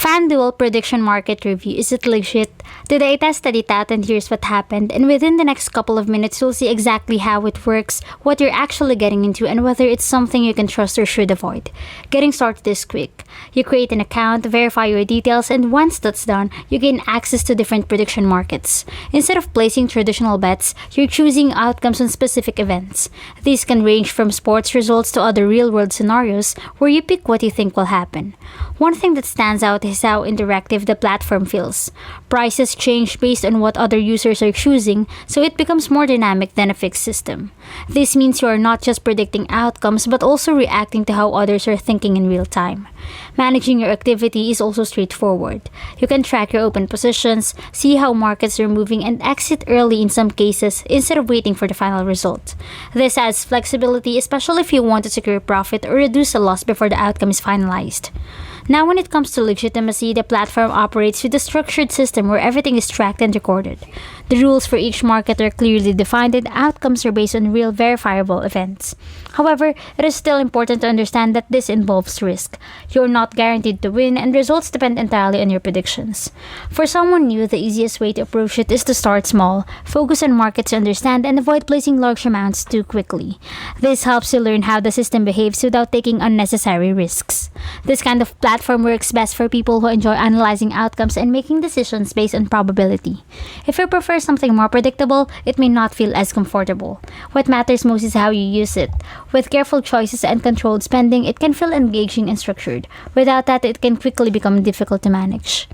FanDuel Prediction Market Review. Is it legit? Today I tested it out and here's what happened, and within the next couple of minutes you'll see exactly how it works, what you're actually getting into, and whether it's something you can trust or should avoid. Getting started is quick. You create an account, verify your details, and once that's done, you gain access to different prediction markets. Instead of placing traditional bets, you're choosing outcomes on specific events. These can range from sports results to other real-world scenarios where you pick what you think will happen. One thing that stands out is how interactive the platform feels. Prices change based on what other users are choosing, so it becomes more dynamic than a fixed system. This means you are not just predicting outcomes but also reacting to how others are thinking in real time. Managing your activity is also straightforward. You can track your open positions, see how markets are moving, and exit early in some cases instead of waiting for the final result. This adds flexibility, especially if you want to secure profit or reduce a loss before the outcome is finalized. Now, when it comes to legitimacy, the platform operates with a structured system where everything is tracked and recorded. The rules for each market are clearly defined and outcomes are based on real verifiable events. However, it is still important to understand that this involves risk. You are not guaranteed to win, and results depend entirely on your predictions. For someone new, the easiest way to approach it is to start small, focus on markets you understand, and avoid placing large amounts too quickly. This helps you learn how the system behaves without taking unnecessary risks. This kind of platform works best for people who enjoy analyzing outcomes and making decisions based on probability. If you prefer something more predictable, it may not feel as comfortable. What matters most is how you use it. With careful choices and controlled spending, it can feel engaging and structured. Without that, it can quickly become difficult to manage.